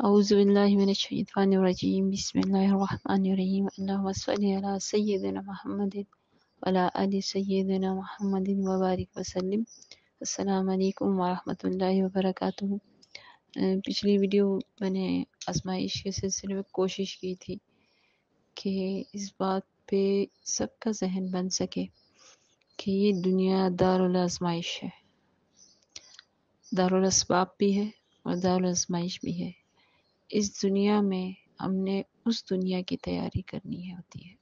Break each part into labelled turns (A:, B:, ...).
A: اعوذ باللہ من الشیطان الرجیم بسم اللہ الرحمن الرحیم اللہم صلی علی سیدنا محمد وعلی آل سیدنا محمد وبارک وسلم۔ السلام علیکم ورحمۃ اللہ وبرکاتہ۔ پچھلی ویڈیو میں نے آزمائش کے سلسلے میں کوشش کی تھی کہ اس بات پہ سب کا ذہن بن سکے کہ یہ دنیا دارالآزمائش ہے، دارالاسباب بھی ہے اور دارالآزمائش بھی ہے۔ اس دنیا میں ہم نے اس دنیا کی تیاری کرنی ہوتی ہے،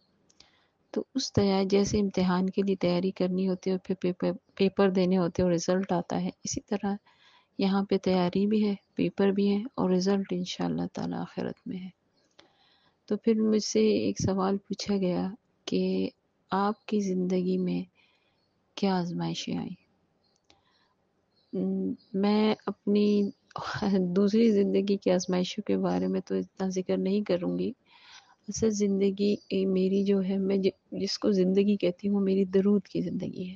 A: تو اس تیاری جیسے امتحان کے لیے تیاری کرنی ہوتی ہے اور پھر پیپر دینے ہوتے ہیں اور رزلٹ آتا ہے، اسی طرح یہاں پہ تیاری بھی ہے، پیپر بھی ہے اور رزلٹ انشاءاللہ تعالی آخرت میں ہے۔ تو پھر مجھ سے ایک سوال پوچھا گیا کہ آپ کی زندگی میں کیا آزمائشیں آئیں؟ میں اپنی دوسری زندگی کی آزمائشوں کے بارے میں تو اتنا ذکر نہیں کروں گی۔ اصل زندگی میری جو ہے، میں جس کو زندگی کہتی ہوں، میری درود کی زندگی ہے۔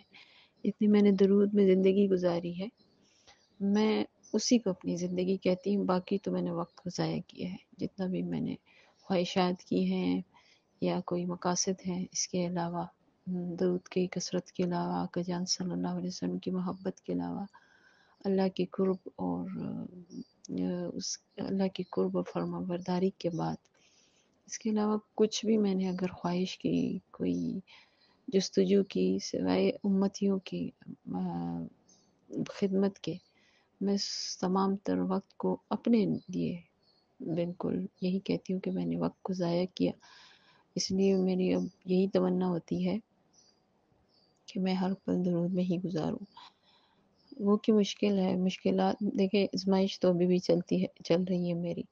A: اتنی میں نے درود میں زندگی گزاری ہے، میں اسی کو اپنی زندگی کہتی ہوں۔ باقی تو میں نے وقت کو ضائع کیا ہے، جتنا بھی میں نے خواہشات کی ہیں یا کوئی مقاصد ہیں، اس کے علاوہ درود کی کثرت کے علاوہ، آقا جان صلی اللہ علیہ وسلم کی محبت کے علاوہ، اللہ کی قرب اور اللہ کی قرب اور فرما برداری کے بعد اس کے علاوہ کچھ بھی میں نے اگر خواہش کی، کوئی جستجو کی، سوائے امتیوں کی خدمت کے، میں تمام تر وقت کو اپنے لیے بالکل یہی کہتی ہوں کہ میں نے وقت کو ضائع کیا۔ اس لیے میری اب یہی تمنا ہوتی ہے کہ میں ہر پل درود میں ہی گزاروں۔ وہ کی مشکل ہے، مشکلات دیکھیں، آزمائش تو ابھی بھی چل رہی ہے میری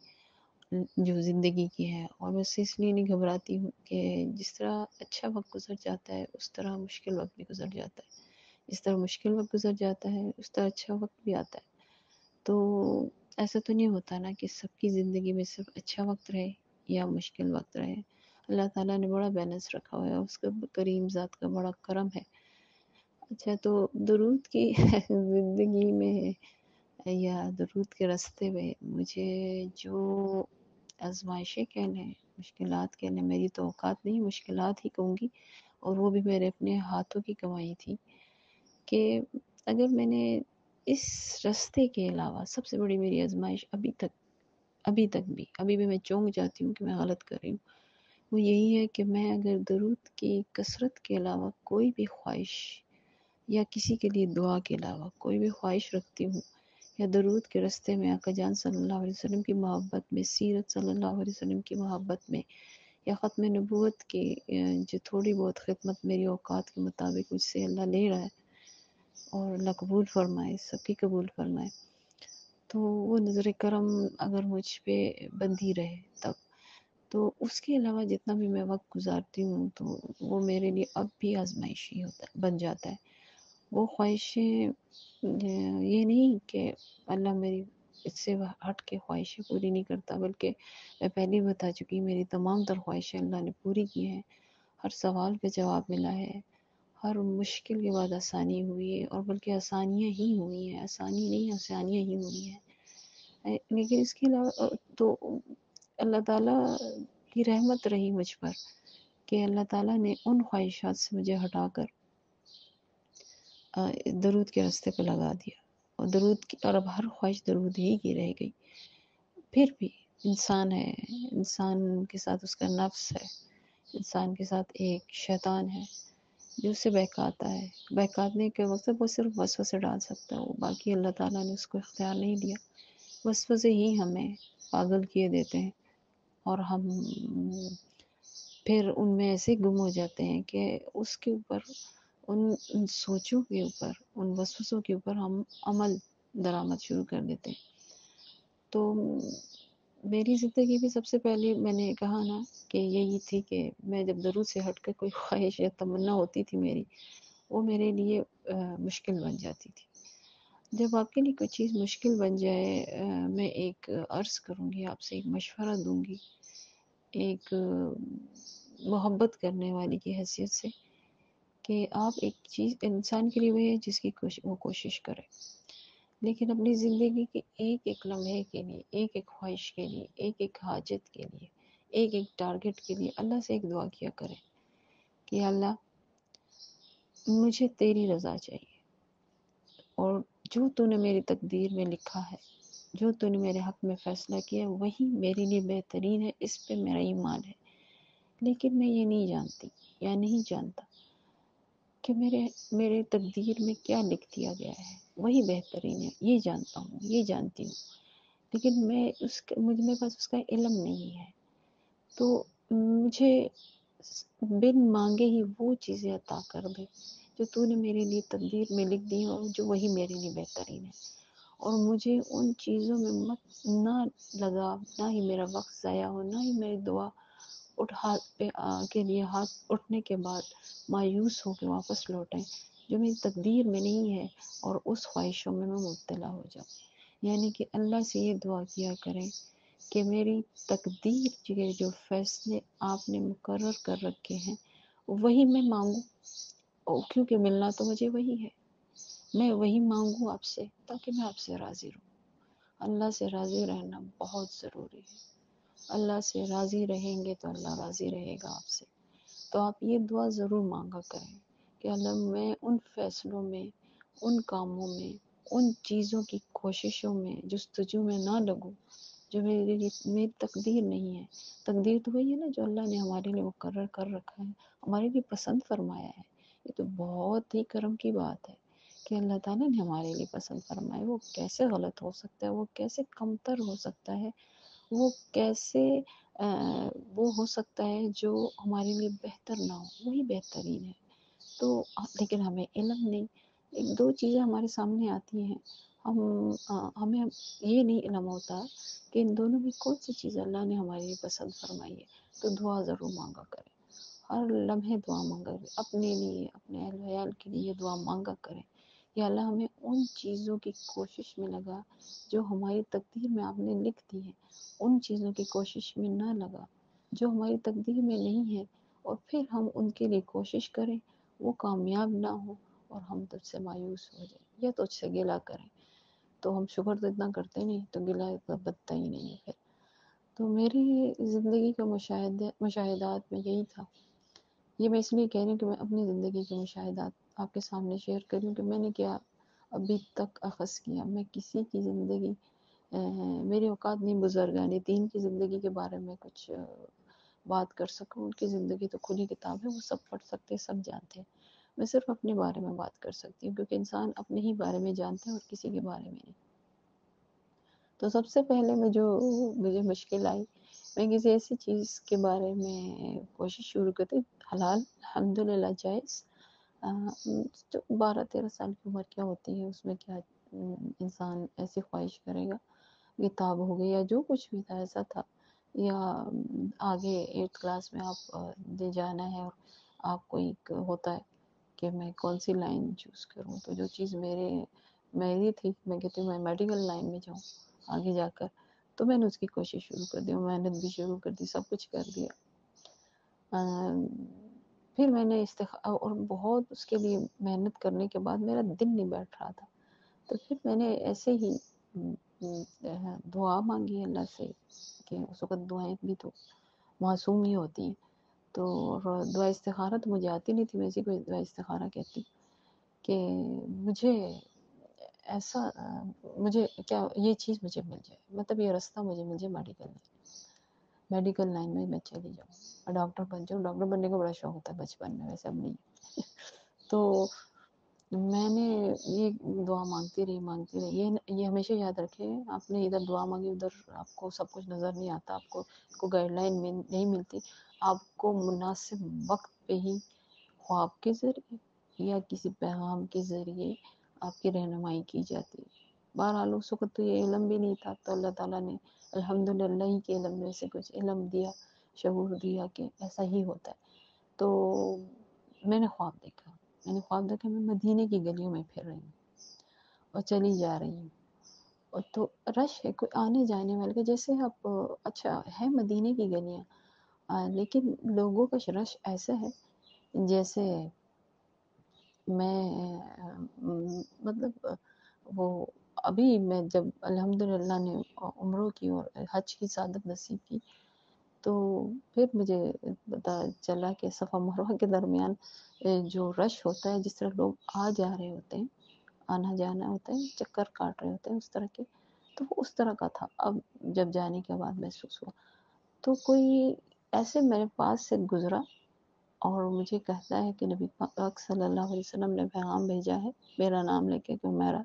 A: جو زندگی کی ہے، اور میں اس لیے نہیں گھبراتی ہوں کہ جس طرح اچھا وقت گزر جاتا ہے اس طرح مشکل وقت بھی گزر جاتا ہے، جس طرح مشکل وقت گزر جاتا ہے اس طرح اچھا وقت بھی آتا ہے۔ تو ایسا تو نہیں ہوتا نا کہ سب کی زندگی میں صرف اچھا وقت رہے یا مشکل وقت رہے۔ اللہ تعالیٰ نے بڑا بیلنس رکھا ہوا ہے، اس کا کریم ذات کا بڑا کرم ہے۔ اچھا، تو درود کی زندگی میں یا درود کے راستے میں مجھے جو آزمائشیں کہہ لیں، مشکلات کہہ لیں، میری تو اوقات نہیں، مشکلات ہی کہوں گی، اور وہ بھی میرے اپنے ہاتھوں کی کمائی تھی کہ اگر میں نے اس راستے کے علاوہ سب سے بڑی میری آزمائش ابھی تک بھی میں چونک جاتی ہوں کہ میں غلط کر رہی ہوں، وہ یہی ہے کہ میں اگر درود کی کثرت کے علاوہ کوئی بھی خواہش یا کسی کے لیے دعا کے علاوہ کوئی بھی خواہش رکھتی ہوں، یا درود کے راستے میں آقا جان صلی اللہ علیہ وسلم کی محبت میں، سیرت صلی اللہ علیہ وسلم کی محبت میں، یا ختم نبوت کی جو تھوڑی بہت خدمت میری اوقات کے مطابق مجھ سے اللہ لے رہا ہے، اور اللہ قبول فرمائے، سب کی قبول فرمائے، تو وہ نظر کرم اگر مجھ پہ بندھی رہے تب، تو اس کے علاوہ جتنا بھی میں وقت گزارتی ہوں تو وہ میرے لیے اب بھی آزمائشی بن جاتا ہے۔ وہ خواہشیں یہ نہیں کہ اللہ میری اس سے ہٹ کے خواہشیں پوری نہیں کرتا، بلکہ میں پہلے بتا چکی، میری تمام تر خواہشیں اللہ نے پوری کی ہیں، ہر سوال کا جواب ملا ہے، ہر مشکل کے بعد آسانی ہوئی ہے، اور بلکہ آسانیاں ہی ہوئی ہیں، آسانی نہیں آسانیاں ہی ہوئی ہیں۔ لیکن اس کے علاوہ تو اللہ تعالیٰ کی رحمت رہی مجھ پر کہ اللہ تعالیٰ نے ان خواہشات سے مجھے ہٹا کر درود کے راستے پہ لگا دیا، اور درود کی، اور اب ہر خواہش درود ہی کی رہ گئی۔ پھر بھی انسان ہے، انسان کے ساتھ اس کا نفس ہے، انسان کے ساتھ ایک شیطان ہے جو اسے بہکاتا ہے، بہکانے کے وقت وہ صرف وسوسے ڈال سکتا ہے، وہ باقی اللہ تعالیٰ نے اس کو اختیار نہیں دیا۔ وسوسے ہی ہمیں پاگل کیے دیتے ہیں، اور ہم پھر ان میں ایسے گم ہو جاتے ہیں کہ اس کے اوپر، ان سوچوں کے اوپر، ان وسوسوں کے اوپر ہم عمل درآمد شروع کر دیتے ہیں۔ تو میری زندگی میں سب سے پہلے میں نے کہا نا کہ یہی تھی کہ میں جب درود سے ہٹ کر کوئی خواہش یا تمنا ہوتی تھی میری، وہ میرے لیے مشکل بن جاتی تھی۔ جب آپ کے لیے کوئی چیز مشکل بن جائے، میں ایک عرض کروں گی آپ سے، ایک مشورہ دوں گی ایک محبت کرنے والی کی حیثیت سے، کہ آپ ایک چیز انسان کے لیے وہ ہے جس کی وہ کوشش کرے، لیکن اپنی زندگی کے ایک ایک لمحے کے لیے، ایک ایک خواہش کے لیے، ایک ایک حاجت کے لیے، ایک ایک ٹارگٹ کے لیے اللہ سے ایک دعا کیا کریں کہ اللہ مجھے تیری رضا چاہیے، اور جو تو نے میری تقدیر میں لکھا ہے، جو تو نے میرے حق میں فیصلہ کیا وہی میرے لیے بہترین ہے، اس پہ میرا ایمان ہے۔ لیکن میں یہ نہیں جانتی یا نہیں جانتا کہ میرے تقدیر میں کیا لکھ دیا گیا ہے، وہی بہترین ہے، یہ جانتا ہوں، یہ جانتی ہوں، لیکن میرے پاس اس کا علم نہیں ہے۔ تو مجھے بن مانگے ہی وہ چیزیں عطا کر دے جو تو نے میرے لیے تقدیر میں لکھ دی اور جو وہی میرے لیے بہترین ہے، اور مجھے ان چیزوں میں مت نہ لگا، نہ ہی میرا وقت ضائع ہو، نہ ہی میری دعا کے لیے ہاتھ اٹھنے کے بعد مایوس ہو کے واپس لوٹیں جو میری تقدیر میں نہیں ہے، اور اس خواہشوں میں مبتلا ہو جاؤں۔ یعنی کہ اللہ سے یہ دعا کیا کریں کہ میری تقدیر کے جو فیصلے آپ نے مقرر کر رکھے ہیں وہی میں مانگوں، کیونکہ ملنا تو مجھے وہی ہے، میں وہی مانگوں آپ سے تاکہ میں آپ سے راضی رہوں۔ اللہ سے راضی رہنا بہت ضروری ہے، اللہ سے راضی رہیں گے تو اللہ راضی رہے گا آپ سے۔ تو آپ یہ دعا ضرور مانگا کریں کہ اللہ میں ان فیصلوں میں، ان کاموں میں، ان چیزوں کی کوششوں میں، جستجو میں نہ لگوں جو میری تقدیر نہیں ہے۔ تقدیر تو وہی ہے نا جو اللہ نے ہمارے لیے مقرر کر رکھا ہے، ہمارے لیے پسند فرمایا ہے۔ یہ تو بہت ہی کرم کی بات ہے کہ اللہ تعالیٰ نے ہمارے لیے پسند فرمایا۔ وہ کیسے غلط ہو سکتا ہے، وہ کیسے کمتر ہو سکتا ہے، وہ کیسے وہ ہو سکتا ہے جو ہمارے لیے بہتر نہ ہو، وہی بہترین ہے۔ تو لیکن ہمیں علم نہیں، ایک دو چیزیں ہمارے سامنے آتی ہیں، ہمیں یہ نہیں علم ہوتا کہ ان دونوں میں کون سی چیز اللہ نے ہمارے لیے پسند فرمائی ہے۔ تو دعا ضرور مانگا کریں، ہر لمحے دعا مانگا کریں، اپنے لیے، اپنے اہل ویال کے لیے دعا مانگا کریں یا اللہ ہمیں ان چیزوں کی کوشش میں لگا جو ہماری تقدیر میں آپ نے لکھ دی ہے، ان چیزوں کی کوشش میں نہ لگا جو ہماری تقدیر میں نہیں ہے، اور پھر ہم ان کے لیے کوشش کریں، وہ کامیاب نہ ہو اور ہم تجھ سے مایوس ہو جائیں یا تجھ سے گلہ کریں، تو ہم شکر تو اتنا کرتے نہیں، تو گلہ اتنا بدتا ہی نہیں ہے پھر۔ تو میری زندگی کا مشاہدات میں یہی تھا۔ یہ میں اس لیے کہہ رہی ہوں کہ میں اپنی زندگی کے مشاہدات آپ کے سامنے شیئر کروں کہ میں نے کیا ابھی تک اخذ کیا۔ میں کسی کی زندگی میری اوقات نہیں بزرگان دین کی زندگی کے بارے میں کچھ بات کر سکوں، ان کی زندگی تو کھلی کتاب ہے، وہ سب پڑھ سکتے، سب جانتے ہیں۔ میں صرف اپنے بارے میں بات کر سکتی ہوں کیونکہ انسان اپنے ہی بارے میں جانتا ہے اور کسی کے بارے میں نہیں۔ تو سب سے پہلے مجھے مشکل آئی، میں کسی ایسی چیز کے بارے میں کوشش شروع کرتی، حلال الحمدللہ جائز، 12-13 سال کی عمر کیا ہوتی ہے، اس میں کیا انسان ایسی خواہش کرے گا، کتاب ہو گئی یا جو کچھ بھی تھا ایسا تھا، یا آگے 8 کلاس میں آپ دے جانا ہے اور آپ کو ایک ہوتا ہے کہ میں کون سی لائن چوز کروں، تو جو چیز میری تھی، میں کہتی ہوں میں میڈیکل لائن میں جاؤں آگے جا کر، تو میں نے اس کی کوشش شروع کر دی، محنت بھی شروع کر دی، سب کچھ کر دیا۔ پھر میں نے اور بہت اس کے لیے محنت کرنے کے بعد میرا دل نہیں بیٹھ رہا تھا، تو پھر میں نے ایسے ہی دعا مانگی اللہ سے کہ اس وقت دعائیں بھی تو معصوم ہی ہوتی ہیں، تو دعا استخارہ تو مجھے آتی نہیں تھی، میں اسی کو دعا استخارہ کہتی کہ مجھے کیا یہ چیز مجھے مل جائے، مطلب یہ راستہ مجھے مل جائے میڈیکل لائن میں چلی جاؤں اور ڈاکٹر بن جاؤں۔ ڈاکٹر بننے کا بڑا شوق ہوتا ہے بچپن میں، ویسے اب نہیں۔ تو میں نے یہ دعا مانگتی رہی، یہ ہمیشہ یاد رکھے، آپ نے ادھر دعا مانگی ادھر آپ کو سب کچھ نظر نہیں آتا، آپ کو گائیڈ لائن نہیں ملتی، آپ کو مناسب وقت پہ ہی خواب کے ذریعے یا کسی پیغام کے ذریعے آپ کی رہنمائی کی جاتی ہے۔ بہرحال اس وقت تو یہ علم بھی نہیں تھا، تو اللہ تعالیٰ نے الحمدللہ ہی کے علم میں سے کچھ علم دیا، شعور دیا کہ ایسا ہی ہوتا ہے۔ تو میں نے خواب دیکھا، میں مدینے کی گلیوں میں پھر رہی ہوں اور چلی جا رہی ہوں، اور تو رش ہے، کوئی آنے جانے والے کا، جیسے آپ اچھا ہے مدینے کی گلیاں، لیکن لوگوں کا رش ایسا ہے جیسے میں مطلب وہ ابھی میں جب الحمدللہ نے عمروں کی اور حج کی سعادت نصیب کی، تو پھر مجھے پتہ چلا کہ صفا مروہ کے درمیان جو رش ہوتا ہے، جس طرح لوگ آ جا رہے ہوتے ہیں، آنا جانا ہوتا ہے، چکر کاٹ رہے ہوتے ہیں اس طرح کے، تو وہ اس طرح کا تھا۔ اب جب جانے کے بعد محسوس ہوا، تو کوئی ایسے میرے پاس سے گزرا اور مجھے کہتا ہے کہ نبی پاک صلی اللہ علیہ وسلم نے پیغام بھیجا ہے میرا نام لے کے کہ میرا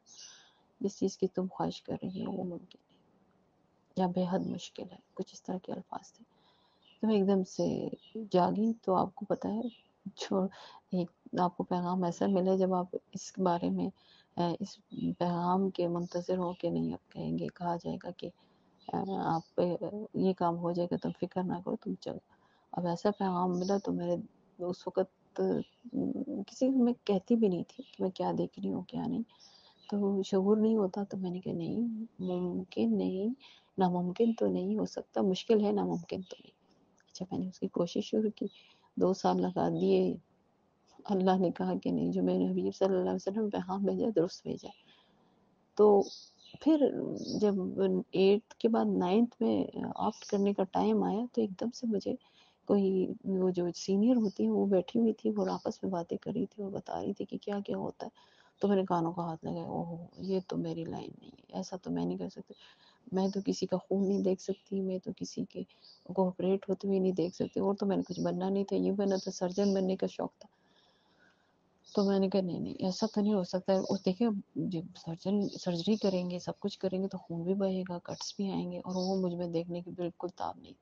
A: جس چیز کی تم خواہش کر رہی ہو وہ ممکن ہے یا بے حد مشکل ہے، کچھ اس طرح کے الفاظ تھے۔ تو میں ایک دم سے جاگی، تو آپ کو پتہ ہے جو ایک آپ کو پیغام ایسا ملے جب آپ اس بارے میں اس پیغام کے منتظر ہو کہ نہیں، آپ کہیں گے، کہا جائے گا کہ آپ پہ یہ کام ہو جائے گا، تم فکر نہ کرو، تم چلو۔ اب ایسا پیغام ملا تو میرے اس وقت کسی کو میں کہتی بھی نہیں تھی کہ میں کیا دیکھ رہی ہوں کیا نہیں، تو شعور نہیں ہوتا، تو میں نے کہا نہیں، ممکن نہیں، ناممکن تو نہیں ہو سکتا، مشکل ہے، ناممکن تو نہیں۔ اچھا، میں نے اس کی کوشش شروع کی، 2 سال لگا دیے، اللہ نے کہا کہ نہیں، جو میں نے حبیب صلی اللہ علیہ وسلم پیغام بھیجا درست بھیجا۔ تو پھر جب 8 کے بعد 9 میں آپٹ کرنے کا ٹائم آیا، تو ایک دم سے مجھے کوئی وہ جو سینئر ہوتی ہیں وہ بیٹھی ہوئی تھی، وہ آپس میں باتیں کر رہی تھی اور بتا رہی تھی کہ کیا کیا ہوتا ہے۔ تو میں نے کانوں کا ہاتھ لگایا، اوہ یہ تو میری لائن نہیں ہے، ایسا تو میں نہیں کر سکتی، میں تو کسی کا خون نہیں دیکھ سکتی، میں تو کسی کے کو آپریٹ ہوتے ہوئے نہیں دیکھ سکتی، اور تو میں نے کچھ بننا نہیں تھا، یہ بنا تھا سرجن بننے کا شوق تھا۔ تو میں نے کہا نہیں نہیں، ایسا تو نہیں ہو سکتا ہے، اور دیکھیں جب سرجری کریں گے، سب کچھ کریں گے تو خون بھی بہے گا، کٹس بھی آئیں گے، اور وہ مجھ میں دیکھنے کی بالکل تاب نہیں،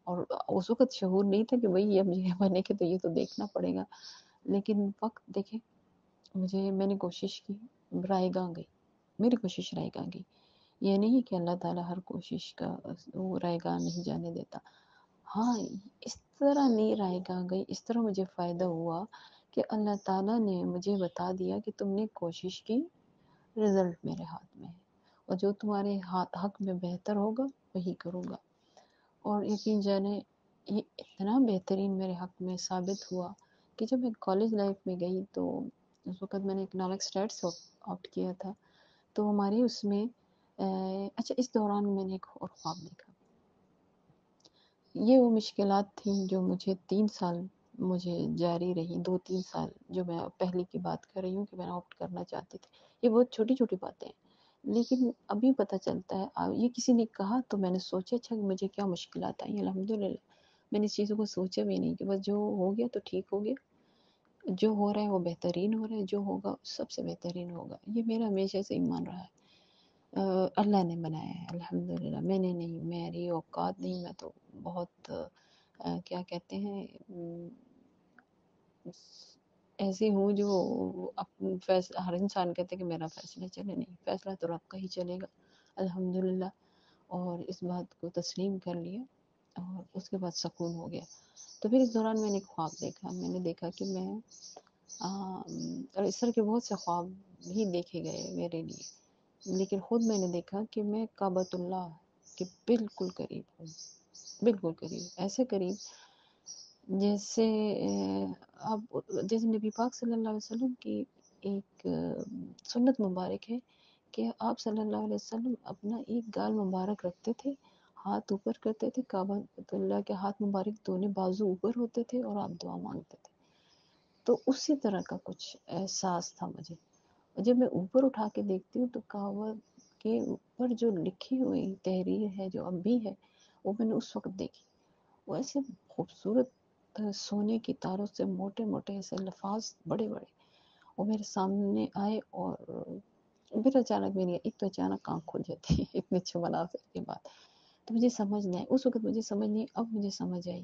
A: اور اس وقت شعور نہیں تھا کہ بھئی اب یہ بنے کہ تو یہ تو دیکھنا پڑے گا، لیکن وقت دیکھیں میں نے کوشش کی، رائے گاں گئی، میری کوشش رائے گاں گئی۔ یہ نہیں کہ اللہ تعالیٰ ہر کوشش کا وہ رائے گاں نہیں جانے دیتا، ہاں اس طرح نہیں رائے گاں گئی، اس طرح مجھے فائدہ ہوا کہ اللہ تعالیٰ نے مجھے بتا دیا کہ تم نے کوشش کی، رزلٹ میرے ہاتھ میں ہے، اور جو تمہارے حق میں بہتر ہوگا وہی کروں گا۔ اور یقین جانے یہ اتنا بہترین میرے حق میں ثابت ہوا کہ جب میں کالج لائف میں گئی تو اس وقت میں نے اکنامک اسٹیٹس آپٹ کیا تھا، تو ہمارے اس میں اچھا اس دوران میں نے ایک اور خواب دیکھا۔ یہ وہ مشکلات تھیں جو مجھے 3 سال مجھے جاری رہی، 2-3 سال، جو میں پہلے کی بات کر رہی ہوں کہ میں آپٹ کرنا چاہتی تھی۔ یہ بہت چھوٹی چھوٹی باتیں ہیں، لیکن ابھی پتہ چلتا ہے، یہ کسی نے کہا تو میں نے سوچا اچھا کہ مجھے کیا مشکلات آئیں، الحمدللہ میں نے اس چیزوں کو سوچا بھی نہیں کہ بس جو ہو گیا تو ٹھیک ہو گیا، جو ہو رہا ہے وہ بہترین ہو رہا ہے، جو ہوگا سب سے بہترین ہوگا، یہ میرا ہمیشہ سے ایمان رہا ہے۔ اللہ نے بنایا ہے الحمدللہ، میں نے نہیں، میری اوقات نہیں، میں تو بہت کیا کہتے ہیں ایسی ہوں جو فیصلہ، ہر انسان کہتے ہیں کہ میرا فیصلہ چلے، نہیں، فیصلہ تو رب کا ہی چلے گا الحمدللہ، اور اس بات کو تسلیم کر لیا اور اس کے بعد سکون ہو گیا۔ تو پھر اس دوران میں نے ایک خواب دیکھا، میں نے دیکھا کہ میں اور اس طرح کے بہت سے خواب بھی دیکھے گئے میرے لیے، لیکن خود میں نے دیکھا کہ میں کعبۃ اللہ کے بالکل قریب ہوں، بالکل قریب، ایسے قریب جیسے آپ جیسے نبی پاک صلی اللہ علیہ وسلم کی ایک سنت مبارک ہے کہ آپ صلی اللہ علیہ وسلم اپنا ایک گال مبارک رکھتے تھے، ہاتھ اوپر کرتے تھے، کعبۃ اللہ کے ہاتھ مبارک دونوں بازو اوپر ہوتے تھے اور آپ دعا مانگتے تھے۔ تو اسی طرح کا کچھ احساس تھا مجھے، جب میں اوپر اٹھا کے دیکھتی ہوں تو کعبہ کے اوپر جو لکھی ہوئی تحریر ہے جو اب بھی ہے، وہ میں نے اس وقت دیکھی، وہ ایسے خوبصورت سونے کی تاروں سے موٹے موٹے ایسے الفاظ بڑے بڑے وہ میرے سامنے آئے، اور پھر اچانک میری ایک تو اچانک آنکھ کھل جاتی ہے اتنے اچھے مناظر کے بعد، تو مجھے سمجھ نہیں آئی، اس وقت مجھے سمجھ نہیں، اب مجھے سمجھ آئی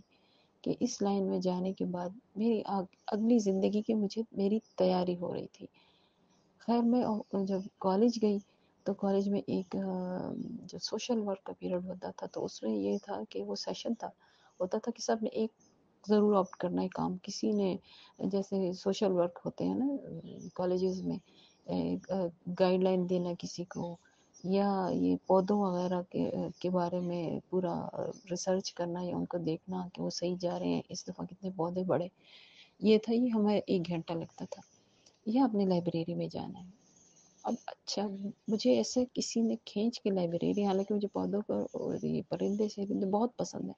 A: کہ اس لائن میں جانے کے بعد میری اگلی زندگی کی میری تیاری ہو رہی تھی۔ خیر میں جب کالج گئی تو کالج میں ایک جو سوشل ورک کا پیریڈ ہوتا تھا، تو اس میں یہ تھا کہ وہ سیشن ہوتا تھا کہ سب نے ایک ضرور آپٹ کرنا ہے کام، کسی نے جیسے سوشل ورک ہوتے ہیں نا کالجز میں، گائیڈ لائن دینا کسی کو، یا یہ پودوں وغیرہ کے بارے میں پورا ریسرچ کرنا یا ان کو دیکھنا کہ وہ صحیح جا رہے ہیں، اس دفعہ کتنے پودے بڑھے، یہ تھا، یہ ہمیں 1 گھنٹہ لگتا تھا، یا اپنے لائبریری میں جانا ہے، اب اچھا مجھے ایسے کسی نے کھینچ کے لائبریری، حالانکہ مجھے پودوں کا اور یہ پرندے سے بہت پسند ہے،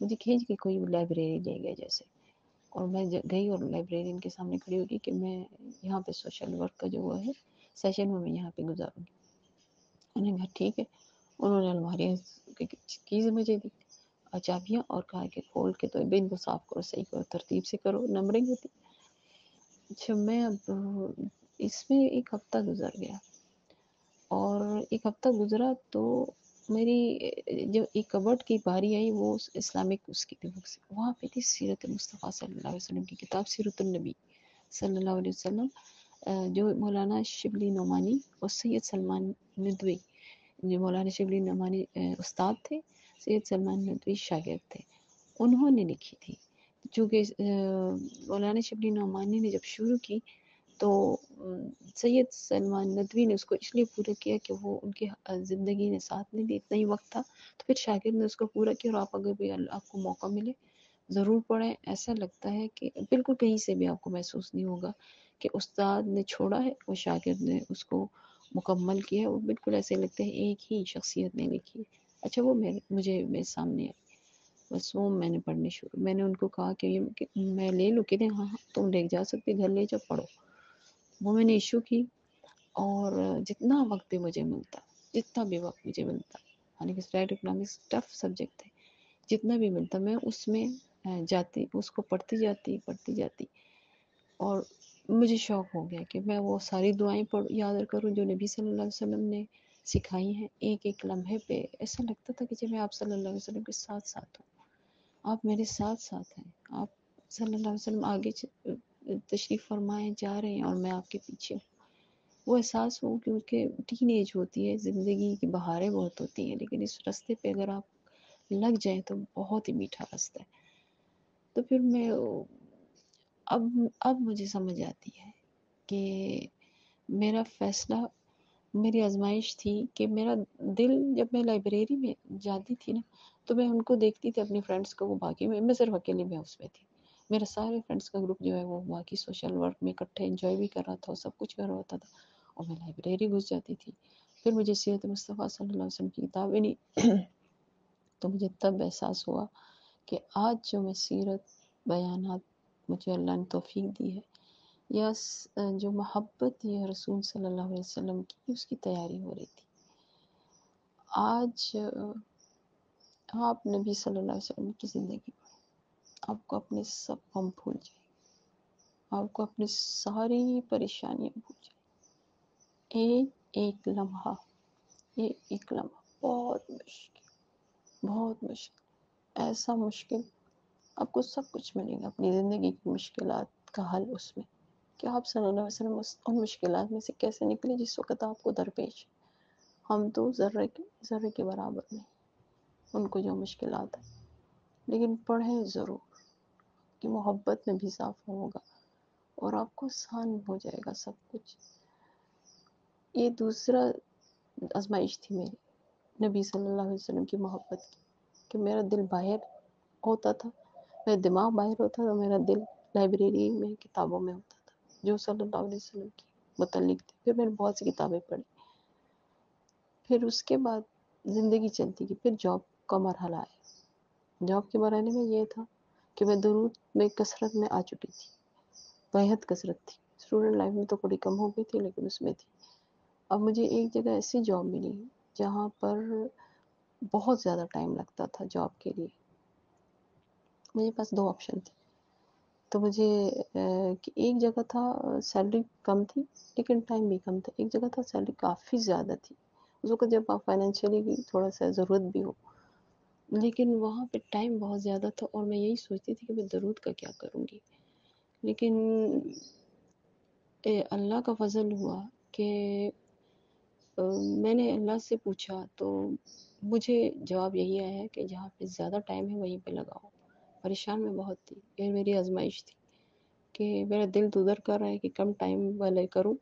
A: مجھے کھینچ کے کوئی لائبریری لے گیا جیسے، اور میں گئی اور لائبریرین کے سامنے کھڑی ہوگی کہ میں یہاں پہ سوشل ورک کا جو وہ ہے سیشن میں یہاں پہ گزاروں گی. انہوں نے کہا ٹھیک ہے. انہوں نے الماریاں چیز مجھے دی چابیاں اور کہا کہ کھول کے تو ان کو صاف کرو، صحیح کرو، ترتیب سے کرو، نمبرنگ ہوتی. اچھا میں اب اس میں ایک ہفتہ گزر گیا، اور ایک ہفتہ گزرا تو میری جو ایک کبرڈ کی باری آئی وہ اسلامک اس کی بکس، وہاں پہ تھی سیرت مصطفیٰ صلی اللہ علیہ وسلم کی کتاب سیرت النبی صلی اللہ علیہ وسلم، جو مولانا شبلی نعمانی اور سید سلمان ندوی، جو مولانا شبلی نعمانی استاد تھے، سید سلمان ندوی شاگرد تھے، انہوں نے لکھی تھی. چونکہ مولانا شبلی نعمانی نے جب شروع کی تو سید سلمان ندوی نے اس کو اس لیے پورا کیا کہ وہ ان کی زندگی نے ساتھ نہیں دی، اتنا ہی وقت تھا، تو پھر شاگرد نے اس کو پورا کیا. اور آپ اگر بھی آپ کو موقع ملے ضرور پڑھیں. ایسا لگتا ہے کہ بالکل کہیں سے بھی آپ کو محسوس نہیں ہوگا کہ استاد نے چھوڑا ہے اور شاگرد نے اس کو مکمل کیا ہے، وہ بالکل ایسے لگتے ہیں ایک ہی شخصیت نے لکھی ہے. اچھا وہ مجھے میرے سامنے آئی، بس وہ میں نے پڑھنے شروع، میں نے ان کو کہا کہ یہ میں لے لوں کہ نہیں، ہاں تم لے جا سکتے، گھر لے جاؤ پڑھو. وہ میں نے ایشو کی، اور جتنا وقت بھی مجھے ملتا، جتنا بھی وقت مجھے ملتا، حالانکہ اسٹیٹ اکنامکس ٹف سبجیکٹ ہے، جتنا بھی ملتا میں اس میں جاتی، اس کو پڑھتی جاتی. اور مجھے شوق ہو گیا کہ میں وہ ساری دعائیں یاد کروں جو نبی صلی اللہ علیہ وسلم نے سکھائی ہیں. ایک ایک لمحے پہ ایسا لگتا تھا کہ جب میں آپ صلی اللہ علیہ وسلم کے ساتھ ہوں، آپ میرے ساتھ ہیں، آپ صلی اللہ علیہ وسلم آگے تشریف فرمائے جا رہے ہیں اور میں آپ کے پیچھے ہوں. وہ احساس ہو کیونکہ ٹین ایج ہوتی ہے، زندگی کی بہاریں بہت ہوتی ہیں، لیکن اس راستے پہ اگر آپ لگ جائیں تو بہت ہی میٹھا راستہ ہے. تو پھر میں اب مجھے سمجھ آتی ہے کہ میرا فیصلہ، میری آزمائش تھی کہ میرا دل، جب میں لائبریری میں جاتی تھی نا تو میں ان کو دیکھتی تھی اپنی فرینڈس کو، وہ باقی میں صرف اکیلی میں اس میں تھی. میرا سارے فرینڈس کا گروپ جو ہے وہ باقی سوشل ورک میں اکٹھے انجوائے بھی کر رہا تھا اور سب کچھ کر رہا ہوتا تھا، اور میں لائبریری گھس جاتی تھی. پھر مجھے سیرت مصطفیٰ صلی اللہ علیہ وسلم کی کتابیں نہیں تو مجھے تب احساس ہوا کہ آج جو میں سیرت بیانات مجھے اللہ نے توفیق دی ہے، یا جو محبت ہے رسول صلی اللہ علیہ وسلم کی، اس کی تیاری ہو رہی تھی. آج آپ نبی صلی اللہ علیہ وسلم کی زندگی پڑھیں، آپ کو اپنے سب غم بھول جائیں، آپ کو اپنی ساری پریشانیاں بھول جائیں. ایک لمحہ، ایک لمحہ بہت مشکل، ایسا مشکل، آپ کو سب کچھ ملے گا اپنی زندگی کی مشکلات کا حل اس میں، کہ آپ صلی اللہ علیہ وسلم ان مشکلات میں سے کیسے نکلے جس وقت آپ کو درپیش. ہم تو ذرے کے برابر نہیں ان کو جو مشکلات ہیں، لیکن پڑھیں ضرور کہ محبت میں بھی اضافہ ہوگا اور آپ کو آسان ہو جائے گا سب کچھ. یہ دوسرا آزمائش تھی میری نبی صلی اللہ علیہ وسلم کی محبت کی، کہ میرا دل باہر ہوتا تھا، میرا دماغ باہر ہوتا تھا، میرا دل لائبریری میں کتابوں میں ہوتا تھا جو صلی اللہ علیہ وسلم کی متعلق تھی. پھر میں نے بہت سی کتابیں پڑھی. پھر اس کے بعد زندگی چلتی گئی. پھر جاب کا مرحلہ آیا. جاب کے مرحلے میں یہ تھا کہ میں درود میں کثرت میں آ چکی تھی، بےحد کثرت تھی. اسٹوڈنٹ لائف میں تو تھوڑی کم ہو گئی تھی لیکن اس میں تھی. اب مجھے ایک جگہ ایسی جاب ملی جہاں پر بہت زیادہ ٹائم لگتا تھا جاب کے لیے. میرے پاس دو آپشن تھے. تو مجھے ایک جگہ تھا سیلری کم تھی لیکن ٹائم بھی کم تھا. ایک جگہ تھا سیلری کافی زیادہ تھی اس وقت جب آپ فائنینشیلی بھی تھوڑا سا ضرورت بھی ہو، لیکن وہاں پہ ٹائم بہت زیادہ تھا. اور میں یہی سوچتی تھی کہ میں درود کا کیا کروں گی. لیکن اللہ کا فضل ہوا کہ میں نے اللہ سے پوچھا تو مجھے جواب یہی آیا ہے کہ جہاں پہ زیادہ ٹائم ہے وہیں پہ لگاؤ. پریشان میں بہت تھی، یہ میری آزمائش تھی کہ میرا دل تو ادھر کر رہا ہے کہ کم ٹائم والے کروں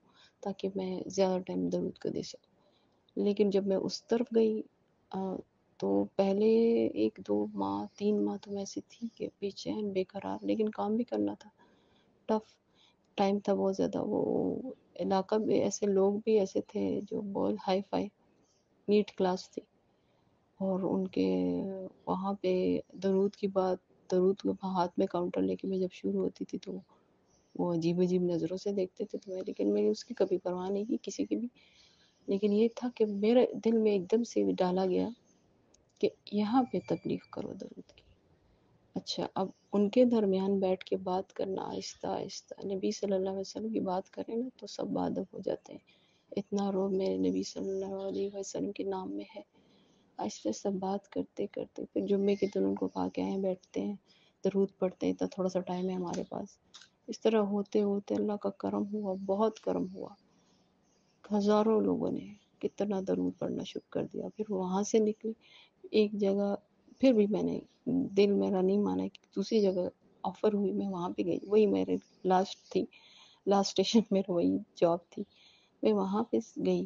A: تاکہ میں زیادہ ٹائم درود کو دے سکوں. لیکن جب میں اس طرف گئی تو پہلے 1 2 ماہ 3 ماہ تو میں ایسی تھی کہ بے چین بے قرار، لیکن کام بھی کرنا تھا. ٹف ٹائم تھا بہت زیادہ. وہ علاقہ میں ایسے لوگ بھی ایسے تھے جو بہت ہائی فائی نیٹ کلاس تھی، اور ان کے وہاں پہ درود کی بات، درود کے ہاتھ میں کاؤنٹر لے کے میں جب شروع ہوتی تھی تو وہ عجیب عجیب نظروں سے دیکھتے تھے، تو لیکن میں نے اس کی کبھی پرواہ نہیں کی کسی کی بھی. لیکن یہ تھا کہ میرے دل میں ایک دم سے ڈالا گیا کہ یہاں پہ تبلیغ کرو درود کی. اچھا، اب ان کے درمیان بیٹھ کے بات کرنا آہستہ آہستہ، نبی صلی اللہ علیہ وسلم کی بات کریں نا تو سب بادب ہو جاتے ہیں. اتنا روب میرے نبی صلی اللہ علیہ وسلم کے نام میں ہے. آہستہ آہستہ بات کرتے کرتے پھر جمعے کے دن ان کو پا کے آئے بیٹھتے ہیں، درود پڑھتے ہیں، تو تھوڑا سا ٹائم ہے ہمارے پاس. اس طرح ہوتے ہوتے اللہ کا کرم ہوا، بہت کرم ہوا. ہزاروں لوگوں نے کتنا درود پڑھنا شروع کر دیا. پھر وہاں سے نکلے ایک جگہ، پھر بھی میں نے دل میرا نہیں مانا کہ دوسری جگہ آفر ہوئی، میں وہاں پہ گئی. وہی میرے لاسٹ تھی، لاسٹ اسٹیشن میرا وہی جاب تھی. میں وہاں پہ گئی.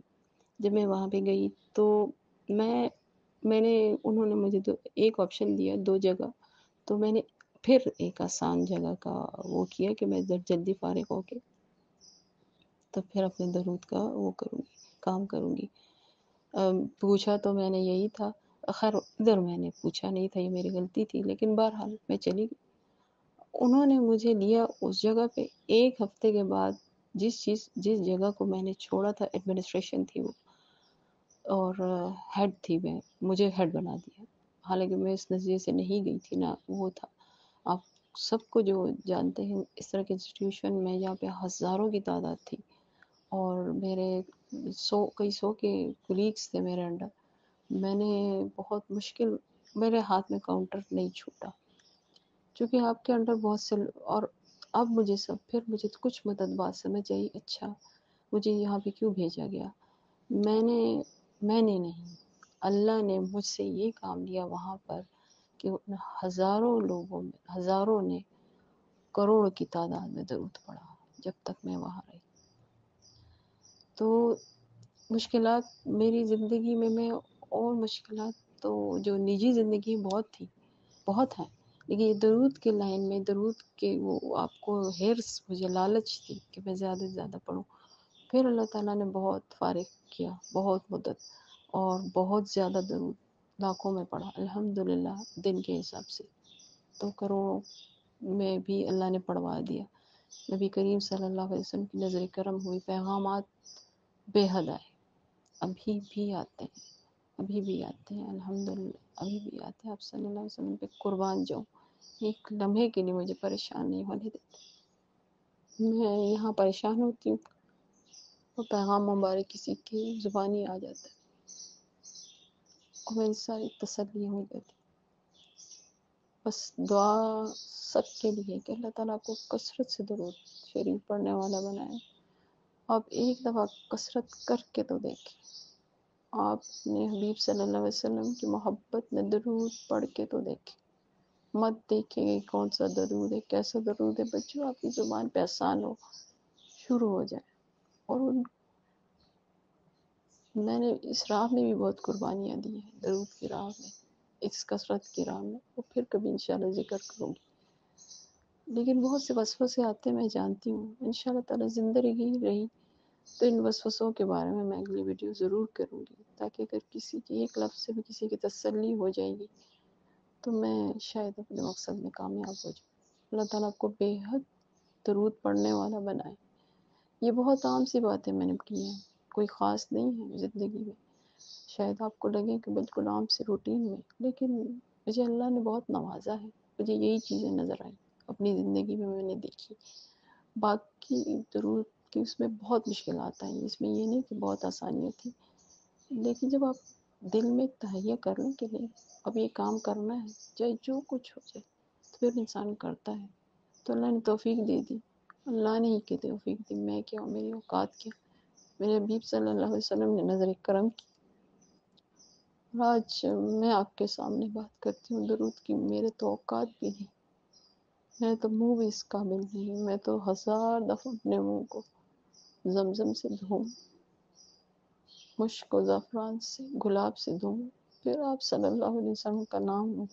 A: جب میں وہاں پہ گئی تو میں نے انہوں نے مجھے ایک آپشن دیا 2 جگہ، تو میں نے پھر ایک آسان جگہ کا وہ کیا کہ میں جلدی فارغ ہو کے تو پھر اپنے درود کا وہ کروں گی، کام کروں گی. پوچھا تو میں نے یہی تھا، خیر ادھر میں نے پوچھا نہیں تھا، یہ میری غلطی تھی، لیکن بہرحال میں چلی گئی. انہوں نے مجھے لیا اس جگہ پہ. ایک ہفتے کے بعد جس جگہ کو میں نے چھوڑا تھا، ایڈمنسٹریشن تھی وہ، اور ہیڈ تھی، میں مجھے ہیڈ بنا دیا. حالانکہ میں اس نظریے سے نہیں گئی تھی، نہ وہ تھا. آپ سب کو جو جانتے ہیں اس طرح کے انسٹیٹیوشن میں جہاں پہ ہزاروں کی تعداد تھی، اور میرے کئی سو کے کولیگس تھے میرے انڈر. میں نے بہت مشکل، میرے ہاتھ میں کاؤنٹر نہیں چھوٹا، چونکہ آپ کے انڈر بہت سے. اور اب پھر مجھے کچھ مدت بعد سمجھ آئی، اچھا مجھے یہاں پہ کیوں بھیجا گیا. میں نے نہیں، اللہ نے مجھ سے یہ کام لیا وہاں پر کہ ہزاروں لوگوں میں، ہزاروں نے کروڑوں کی تعداد میں درود پڑھا جب تک میں وہاں رہی. تو مشکلات میری زندگی میں اور مشکلات تو جو نجی زندگی بہت ہیں، لیکن یہ درود کے لائن میں، درود کے وہ آپ کو مجھے لالچ تھی کہ میں زیادہ سے زیادہ پڑھوں. پھر اللہ تعالیٰ نے بہت فارغ کیا، بہت مدت، اور بہت زیادہ درود لاکھوں میں پڑھا الحمدللہ دن کے حساب سے. تو کروڑوں میں بھی اللہ نے پڑھوا دیا. نبی کریم صلی اللہ علیہ وسلم کی نظر کرم ہوئی، پیغامات بے حد آئے، ابھی بھی آتے ہیں الحمدللہ، ابھی بھی آتے ہیں. آپ صلی اللہ علیہ وسلم پہ قربان جاؤں، ایک لمحے کے لیے مجھے پریشان نہیں ہونے دیتے. میں یہاں پریشان ہوتی ہوں، وہ پیغام مبارک کسی کی زبانی آ جاتا ہے اور میری ساری تسلی ہو جاتی. بس دعا سب کے لیے کہ اللہ تعالیٰ کو کثرت سے درود شریف پڑھنے والا بنائے. آپ ایک دفعہ کثرت کر کے تو دیکھیں، آپ نے حبیب صلی اللہ علیہ وسلم کی محبت میں درود پڑھ کے تو دیکھیں. مت دیکھیں کہ کون سا درود ہے، کیسا درود ہے. بچوں آپ کی زبان پہ آسان ہو، شروع ہو جائے. اور میں نے اس راہ میں بھی بہت قربانیاں دی ہیں، درود کی راہ میں، اس کثرت کی راہ میں، وہ پھر کبھی انشاءاللہ ذکر کروں گی. لیکن بہت سے وسوسے آتے ہیں، میں جانتی ہوں. انشاءاللہ تعالیٰ زندگی رہی تو ان وسوسوں کے بارے میں اگلی ویڈیو ضرور کروں گی، تاکہ اگر کسی کی ایک لفظ سے بھی کسی کی تسلی ہو جائے گی تو میں شاید اپنے مقصد میں کامیاب ہو جاؤں. اللہ تعالیٰ آپ کو بے حد درود پڑھنے والا بنائے. یہ بہت عام سی باتیں میں نے کی ہیں، کوئی خاص نہیں ہے زندگی میں. شاید آپ کو لگے کہ بالکل عام سے روٹین میں، لیکن مجھے اللہ نے بہت نوازا ہے. مجھے یہی چیزیں نظر آئیں اپنی زندگی میں نے دیکھی. باقی درود کی اس میں بہت مشکلات آئیں، اس میں یہ نہیں کہ بہت آسانیاں تھیں. لیکن جب آپ دل میں تہیہ کرنے کے لیے اب یہ کام کرنا ہے، چاہے جو کچھ ہو جائے، تو پھر انسان کرتا ہے. تو اللہ نے توفیق دے دی، اللہ نے ہی کی توفیق دی. میں کیا، میری اوقات کیا. میرے حبیب صلی اللہ علیہ وسلم نے نظر کرم کی. آج میں آپ کے سامنے بات کرتی ہوں درود کی. میرے تو اوقات بھی نہیں، میں تو منہ بھی اس قابل نہیں. میں تو 1000 دفعہ اپنے منہ کو زمزم سے دھوں، مشک و زعفران سے، گلاب سے دھوں، پھر آپ صلی اللہ علیہ وسلم کا نام لوں،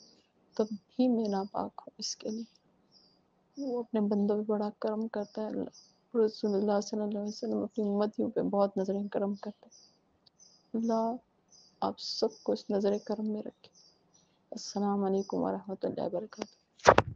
A: تب بھی میں ناپاک ہوں. اس کے لیے وہ اپنے بندوں پہ بڑا کرم کرتا ہے اللہ. رسول اللہ صلی اللہ علیہ وسلم اپنی امتیوں پہ بہت نظر کرم کرتے ہیں۔ اللہ آپ سب کو اس نظر کرم میں رکھے۔ السلام علیکم ورحمۃ اللہ وبرکاتہ۔